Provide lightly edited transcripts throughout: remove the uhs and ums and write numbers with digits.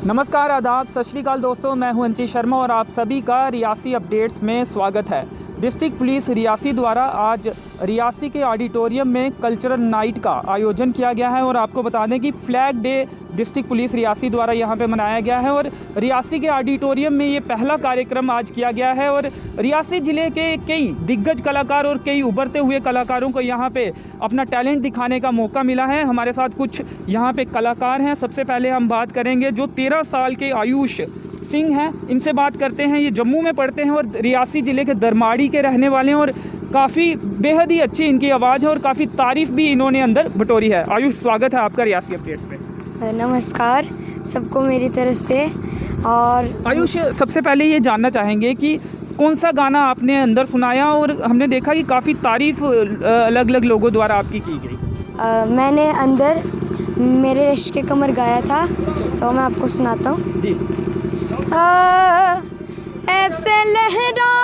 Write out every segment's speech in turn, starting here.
नमस्कार, आदाब, सत श्री अकाल दोस्तों। मैं हूं अंशी शर्मा और आप सभी का रियासी अपडेट्स में स्वागत है। डिस्ट्रिक्ट पुलिस रियासी द्वारा आज रियासी के ऑडिटोरियम में कल्चरल नाइट का आयोजन किया गया है और आपको बता दें कि flag day district police Reasi द्वारा यहां पे मनाया गया है और रियासी के ऑडिटोरियम में ये पहला कार्यक्रम आज किया गया है और रियासी ज़िले के कई दिग्गज कलाकार और कई उभरते हुए कलाकारों को यहाँ पे अपना टैलेंट दिखाने का मौका मिला है। हमारे साथ कुछ यहाँ पे कलाकार हैं। सबसे पहले हम बात करेंगे जो 13 साल के आयुष सिंह हैं, इनसे बात करते हैं। ये जम्मू में पढ़ते हैं और रियासी ज़िले के दरमाड़ी के रहने वाले हैं और काफ़ी बेहद ही अच्छी इनकी आवाज़ है और काफ़ी तारीफ़ भी इन्होंने अंदर बटोरी है। आयुष, स्वागत है आपका रियासी अपडेट्स पे। नमस्कार सबको मेरी तरफ से। और आयुष, सबसे पहले ये जानना चाहेंगे कि कौन सा गाना आपने अंदर सुनाया और हमने देखा कि काफ़ी तारीफ़ अलग अलग लोगों द्वारा आपकी की गई। मैंने अंदर मेरे इश्क़ कमर गाया था, तो मैं आपको सुनाता हूँ जी। ऐसे लहरा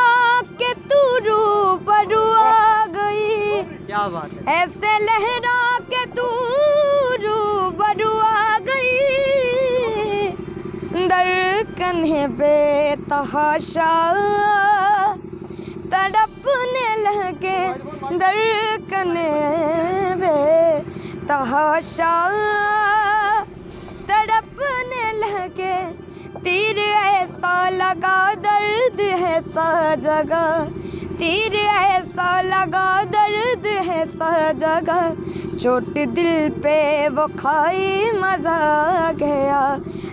के तू रूबरू आ गई, क्या बात है। ऐसे लहरा के तू रूबरू आ गई, दर कन्हे बेतहाशा तड़पने लगे, दर कन्हे बेतहाशा तड़पने लगे, तीर ऐसा लगा दर्द है सा जगह, तीर ऐसा लगा दर्द है सा जगह, चोट दिल पे वो खाई मजा गया,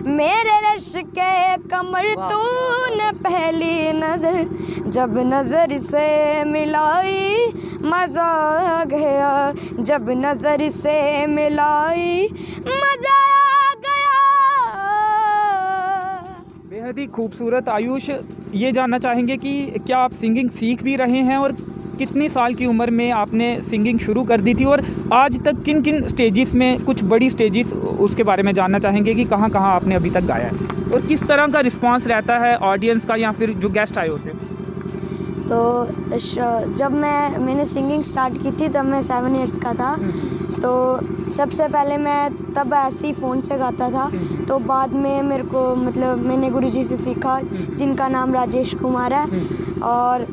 मेरे रश के कमर तूने पहली नज़र जब नज़र से मिलाई मजा गया, जब नज़र से मिलाई मजा बेहद ही खूबसूरत। आयुष, ये जानना चाहेंगे कि क्या आप सिंगिंग सीख भी रहे हैं और कितनी साल की उम्र में आपने सिंगिंग शुरू कर दी थी और आज तक किन किन स्टेजेस में, कुछ बड़ी स्टेजेस उसके बारे में जानना चाहेंगे कि कहाँ कहाँ आपने अभी तक गाया है और किस तरह का रिस्पांस रहता है ऑडियंस का या फिर जो गेस्ट आए होते हैं। तो जब मैंने सिंगिंग स्टार्ट की थी तब मैं 7 इयर्स का था, तो सबसे पहले मैं तब ऐसे ही फ़ोन से गाता था, तो बाद में मेरे को मैंने गुरुजी से सीखा जिनका नाम राजेश कुमार है, और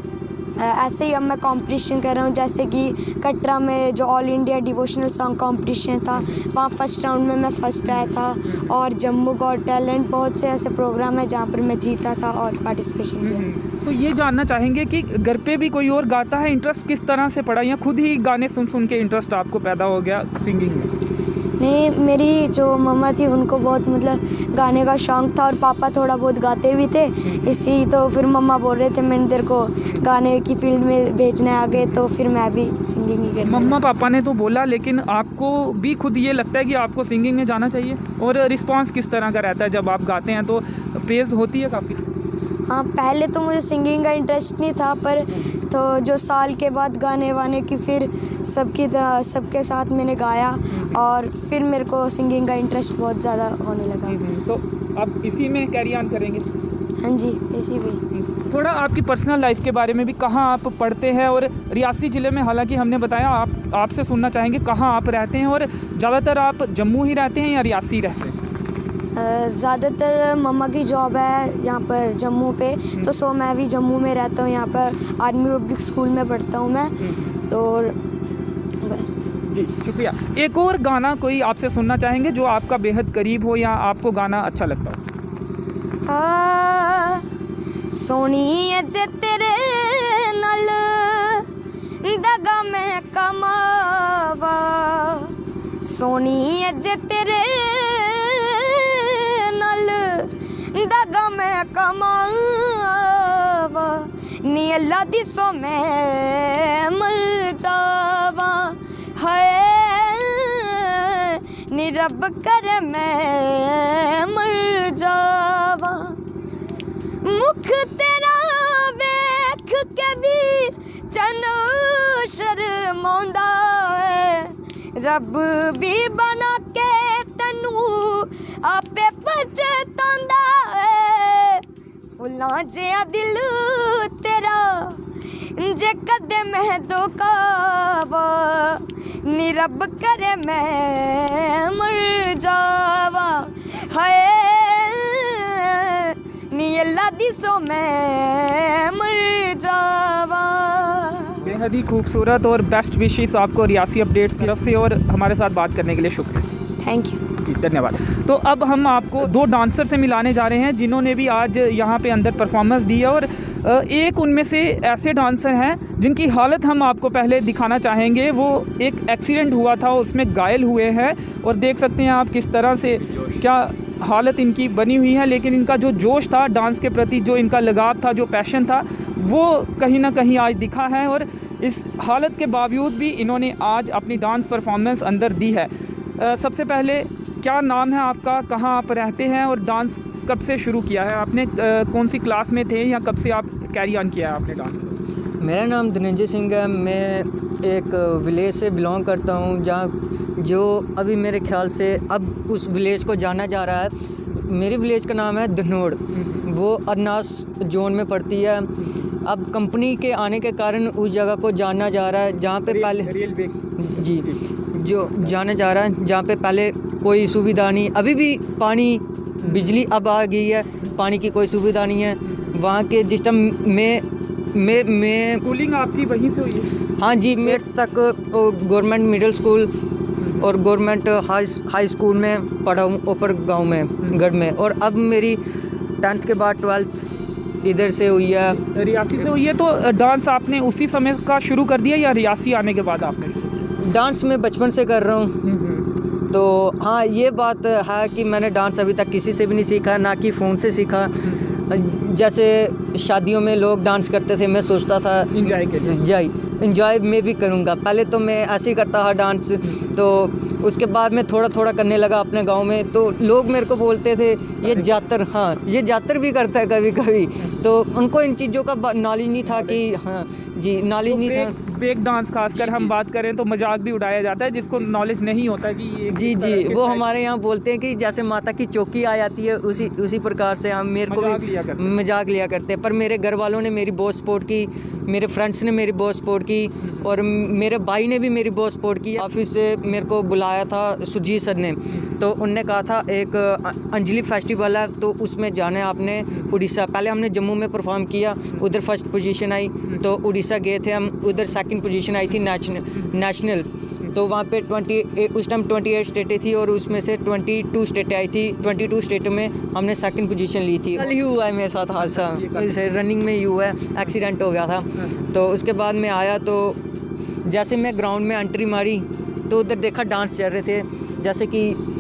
ऐसे ही अब मैं कंपटीशन कर रहा हूँ। जैसे कि कटरा में जो all India devotional song competition था, वहाँ फर्स्ट राउंड में मैं फर्स्ट आया था, और जम्मू गॉट टैलेंट, बहुत से ऐसे प्रोग्राम है जहाँ पर मैं जीता था और पार्टिसिपेशन किया। तो ये जानना चाहेंगे कि घर पे भी कोई और गाता है, इंटरेस्ट किस तरह से पड़ा या खुद ही गाने सुन सुन के इंटरेस्ट आपको पैदा हो गया सिंगिंग में? नहीं, मेरी जो मम्मा थी उनको बहुत गाने का शौक़ था और पापा थोड़ा बहुत गाते भी थे, इसी तो फिर मम्मा बोल रहे थे मैंने तेरे को गाने की फील्ड में भेजना है आगे, तो फिर मैं भी सिंगिंग ही करना। मम्मा पापा ने तो बोला, लेकिन आपको भी खुद ये लगता है कि आपको सिंगिंग में जाना चाहिए? और रिस्पांस किस तरह का रहता है जब आप गाते हैं? तो प्रेज़ होती है काफ़ी? हाँ, पहले तो मुझे सिंगिंग का इंटरेस्ट नहीं था, पर तो जो साल के बाद गाने वाने की फिर सबकी तरह सबके साथ मैंने गाया और फिर मेरे को सिंगिंग का इंटरेस्ट बहुत ज़्यादा होने लगा। तो आप इसी में कैरी ऑन करेंगे? हाँ जी, इसी में। थोड़ा आपकी पर्सनल लाइफ के बारे में भी, कहाँ आप पढ़ते हैं और रियासी ज़िले में, हालांकि हमने बताया, आपसे सुनना चाहेंगे कहाँ आप रहते हैं और ज़्यादातर आप जम्मू ही रहते हैं या रियासी रहते हैं? ज़्यादातर मम्मा की जॉब है यहाँ पर जम्मू पे, तो मैं भी जम्मू में रहता हूँ। यहाँ पर आर्मी पब्लिक स्कूल में पढ़ता हूँ मैं, तो बस। जी, शुक्रिया। एक और गाना कोई आपसे सुनना चाहेंगे जो आपका बेहद करीब हो या आपको गाना अच्छा लगता हो? सोनी अजे तेरे नाल दगा मैं कमावा, सोनी अजे तेरे दगा मैं कमावा, नी अल्लाह दी सो मैं मर जावा, है नी रब करे मैं मर जावा, मुख तेरा वेख के भी चनो शर्मांदा है, रब भी बना के तनू आपे पछतांदा है, फुल्लां जिहा दिल तेरा जे कदे मैं दुखावा, नी रब करे मैं मर जावा, हाय कि सो मैं मर जावा। बेहद ही खूबसूरत और बेस्ट विशेस आपको रियासी अपडेट्स की तरफ से, और हमारे साथ बात करने के लिए शुक्रिया। थैंक यू जी धन्यवाद। तो अब हम आपको दो डांसर से मिलाने जा रहे हैं जिन्होंने भी आज यहाँ पे अंदर परफॉर्मेंस दी है, और एक उनमें से ऐसे डांसर हैं जिनकी हालत हम आपको पहले दिखाना चाहेंगे। वो एक एक्सीडेंट हुआ था, उसमें घायल हुए हैं, और देख सकते हैं आप किस तरह से क्या हालत इनकी बनी हुई है। लेकिन इनका जो जोश था डांस के प्रति, जो इनका लगाव था, जो पैशन था, वो कहीं ना कहीं आज दिखा है, और इस हालत के बावजूद भी इन्होंने आज अपनी डांस परफॉर्मेंस अंदर दी है। सबसे पहले क्या नाम है आपका, कहाँ आप रहते हैं, और डांस कब से शुरू किया है आपने, कौन सी क्लास में थे, या कब से आप कैरी ऑन किया है आपने डांस? मेरा नाम धनंजय सिंह है। मैं एक विलेज से बिलोंग करता हूँ, जहाँ जो अभी मेरे ख्याल से अब उस विलेज को जाना जा रहा है। मेरी विलेज का नाम है धनोड़, वो अरनास जोन में पड़ती है। अब कंपनी के आने के कारण उस जगह को जाना जा रहा है जहाँ पे पहले जी जो जाना जा रहा है, जहाँ पे पहले कोई सुविधा नहीं, अभी भी पानी बिजली अब आ गई है, पानी की कोई सुविधा नहीं है। वहाँ के जिस टाइम मैं स्कूलिंग आपकी वहीं से हुई है? हाँ जी, मेरे तक गवर्नमेंट मिडिल स्कूल और गवर्नमेंट हाई स्कूल में पढ़ा हूँ, ऊपर गांव में गढ़ में। और अब मेरी 10th के बाद 12th इधर से हुई है, रियासी से हुई है। तो डांस आपने उसी समय का शुरू कर दिया या रियासी आने के बाद आपने? डांस मैं बचपन से कर रहा हूँ। तो हाँ, ये बात है कि मैंने डांस अभी तक किसी से भी नहीं सीखा, ना कि फ़ोन से सीखा। जैसे शादियों में लोग डांस करते थे, मैं सोचता था एंजॉय के लिए, एंजॉय मैं भी करूँगा। पहले तो मैं ऐसे ही करता था डांस, तो उसके बाद में थोड़ा थोड़ा करने लगा अपने गांव में। तो लोग मेरे को बोलते थे ये जातर, हाँ ये जातर भी करता है कभी कभी। तो उनको इन चीज़ों का नॉलेज नहीं था कि हाँ जी, नॉलेज नहीं था। ब्रेक डांस खासकर हम बात करें तो मजाक भी उड़ाया जाता है, जिसको नॉलेज नहीं होता कि ये जी वो हमारे यहाँ बोलते हैं कि जैसे माता की चौकी आ जाती है, उसी प्रकार से हम मेरे को भी मजाक लिया करते हैं। पर मेरे घर वालों ने मेरी बहुत सपोर्ट की, मेरे फ्रेंड्स ने मेरी बहुत सपोर्ट की, और मेरे भाई ने भी मेरी बहुत सपोर्ट की। ऑफिस से मेरे को बुलाया था सुजीत सर ने, तो उनने कहा था एक अंजलि फेस्टिवल है, तो उसमें जाना है आपने उड़ीसा। पहले हमने जम्मू में परफॉर्म किया, उधर फर्स्ट पोजीशन आई। तो उड़ीसा गए थे हम, उधर सेकंड पोजीशन आई थी नेशनल। तो वहाँ पे उस टाइम 28 स्टेटें थी, और उसमें से 22 स्टेटें आई थी। 22 स्टेटों में हमने सेकंड पोजीशन ली थी। कल ही हुआ है मेरे साथ हादसा, रनिंग में ही हुआ है, एक्सीडेंट हो गया था। तो उसके बाद में आया, तो जैसे मैं ग्राउंड में एंट्री मारी तो उधर देखा डांस चल रहे थे, जैसे कि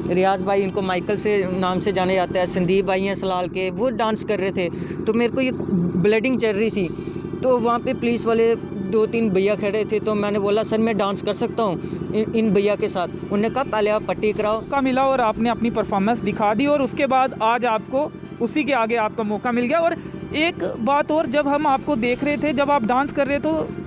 रियाज भाई, इनको माइकल से नाम से जाने जाता है, संदीप भाई हैं सलाल के, वो डांस कर रहे थे। तो मेरे को ये ब्लीडिंग चल रही थी। तो वहाँ पे पुलिस वाले 2-3 भैया खड़े थे, तो मैंने बोला सर मैं डांस कर सकता हूँ इन भैया के साथ। उन्होंने कहा पहले आप पट्टी कराओ। मौका मिला और आपने अपनी परफॉर्मेंस दिखा दी, और उसके बाद आज आपको उसी के आगे आपका मौका मिल गया। और एक बात और, जब हम आपको देख रहे थे, जब आप डांस कर रहे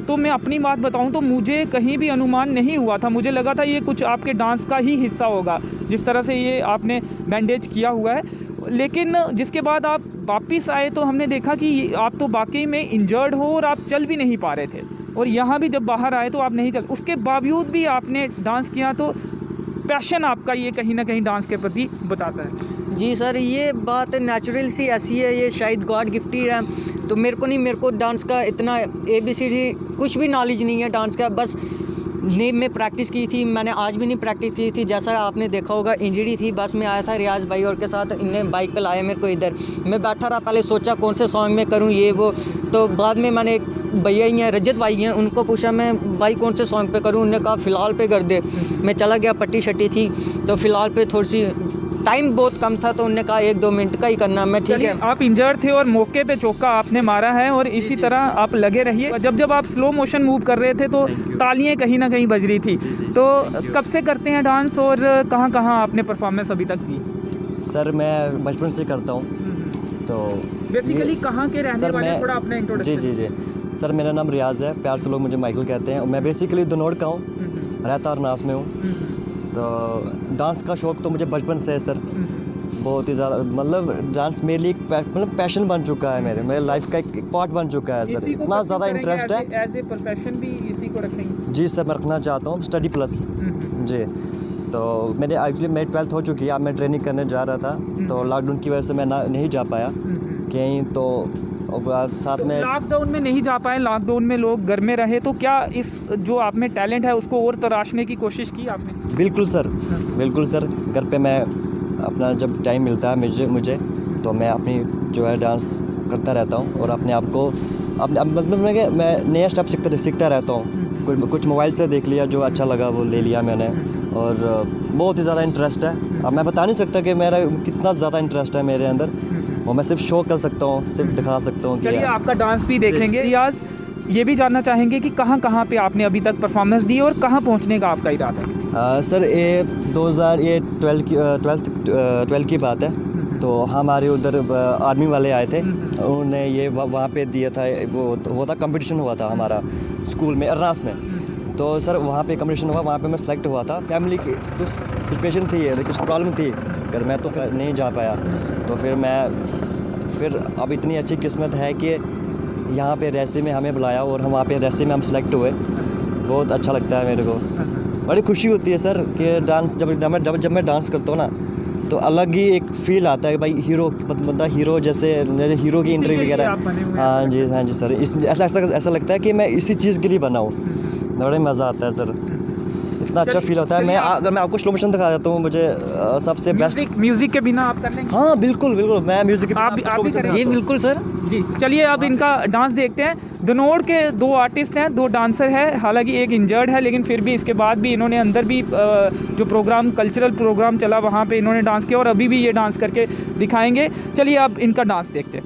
तो मैं अपनी बात बताऊं तो मुझे कहीं भी अनुमान नहीं हुआ था। मुझे लगा था ये कुछ आपके डांस का ही हिस्सा होगा, जिस तरह से ये आपने बैंडेज किया हुआ है। लेकिन जिसके बाद आप वापस आए तो हमने देखा कि आप तो वाकई में इंजर्ड हो, और आप चल भी नहीं पा रहे थे, और यहाँ भी जब बाहर आए तो आप नहीं चल, उसके बावजूद भी आपने डांस किया। तो पैशन आपका ये कहीं ना कहीं डांस के प्रति बताता है। जी सर, ये बात नेचुरल सी ऐसी है, ये शायद गॉड गिफ्टेड है। तो मेरे को डांस का इतना ABCD कुछ भी नॉलेज नहीं है डांस का। बस नहीं, मैं प्रैक्टिस की थी, मैंने आज भी नहीं प्रैक्टिस की थी। जैसा आपने देखा होगा इंजरी थी, बस मैं आया था रियाज भाई और के साथ, इनने बाइक पे लाया मेरे को इधर। मैं बैठा रहा, पहले सोचा कौन से सॉन्ग में करूं ये वो। तो बाद में मैंने एक भैया ही हैं, रजत भाई हैं, उनको पूछा मैं भाई कौन से सॉन्ग पे करूं। उन्होंने कहा फ़िलहाल पे कर दे। मैं चला गया, पट्टी शट्टी थी तो फ़िलहाल पे थोड़ी सी टाइम बहुत कम था, तो उन्होंने कहा 1-2 मिनट का ही करना। मैं ठीक है। आप इंजर्ड थे और मौके पे चौका आपने मारा है, और इसी तरह आप लगे रहिए। जब आप स्लो मोशन मूव कर रहे थे तो तालियां कहीं ना कहीं बज रही थी। तो कब से करते हैं डांस, और कहाँ कहाँ आपने परफॉर्मेंस अभी तक दी? सर मैं बचपन से करता हूँ। तो बेसिकली कहाँ के रहने वाले हैं, थोड़ा अपना इंट्रोडक्शन। जी सर, मेरा नाम रियाज है, प्यार से लोग मुझे माइकल कहते हैं। मैं बेसिकली धनोड़ का हूँ, रहता अरनास में हूँ। तो डांस का शौक़ तो मुझे बचपन से है सर, बहुत ही ज़्यादा। मतलब डांस मेरे लिए मतलब पैशन बन चुका है, मेरे लाइफ का एक पार्ट बन चुका है सर। इतना ज़्यादा इंटरेस्ट है। एज ए प्रोफेशन भी इसी को रखेंगे? जी सर, मैं रखना चाहता हूँ स्टडी प्लस। जी, तो मेरी 12th हो चुकी है, अब मैं ट्रेनिंग करने जा रहा था, तो लॉकडाउन की वजह से मैं नहीं जा पाया। कहीं तो और बाद साथ में लॉकडाउन में नहीं जा पाए, लॉकडाउन में लोग घर में रहे, तो क्या इस जो आप में टैलेंट है उसको और तराशने की कोशिश की आपने? बिल्कुल सर घर पे मैं अपना जब टाइम मिलता है मुझे तो मैं अपनी जो है डांस करता रहता हूँ और अपने आप को अपने मतलब मैं नया स्टेप सीखता रहता हूँ। कुछ मोबाइल से देख लिया, जो अच्छा लगा वो ले लिया मैंने, और बहुत ही ज़्यादा इंटरेस्ट है। अब मैं बता नहीं सकता कि मेरा कितना ज़्यादा इंटरेस्ट है मेरे अंदर, और मैं सिर्फ शो कर सकता हूँ, सिर्फ दिखा सकता हूँ। चलिए आपका डांस भी देखेंगे। रियाज, ये भी जानना चाहेंगे कि कहाँ पे आपने अभी तक परफॉर्मेंस दी और कहाँ पहुँचने का आपका इरादा है? सर ये 2012 की बात है। तो हमारे उधर आर्मी वाले आए थे, उन्होंने ये वहाँ पे दिया था, वो था कंपटीशन हुआ था हमारा स्कूल में अरनास में। तो सर वहाँ पे कंपटीशन हुआ, वहाँ पे मैं सेलेक्ट हुआ था। फैमिली की कुछ सिचुएशन थी, कुछ प्रॉब्लम थी, अगर मैं तो नहीं जा पाया। तो फिर अब इतनी अच्छी किस्मत है कि यहाँ पे रैसे में हमें बुलाया और हम वहाँ पे रैसे में हम सेलेक्ट हुए। बहुत अच्छा लगता है मेरे को, बड़ी खुशी होती है सर कि डांस जब मैं डांस करता हूँ ना, तो अलग ही एक फील आता है भाई, हीरो मतलब हीरो जैसे मेरे हीरो की इंटरव्यू वगैरह। हाँ जी सर, ऐसा लगता है कि मैं इसी चीज़ के लिए बना हूँ। बड़ा मज़ा आता है सर, इतना अच्छा फील होता है। अगर मैं आपको स्लो मोशन दिखा देता हूँ, मुझे सबसे बेस्ट म्यूजिक के बिना आप कर लेंगे? हाँ बिल्कुल मैं म्यूजिक आप भी करेंगे? जी बिल्कुल सर जी। चलिए अब इनका डांस देखते हैं। धनोड़ के 2 आर्टिस्ट हैं, 2 डांसर हैं। हालांकि एक इंजर्ड है, लेकिन फिर भी इसके बाद भी इन्होंने अंदर भी जो प्रोग्राम कल्चरल प्रोग्राम चला वहाँ पे इन्होंने डांस किया और अभी भी ये डांस करके दिखाएंगे। चलिए अब इनका डांस देखते हैं।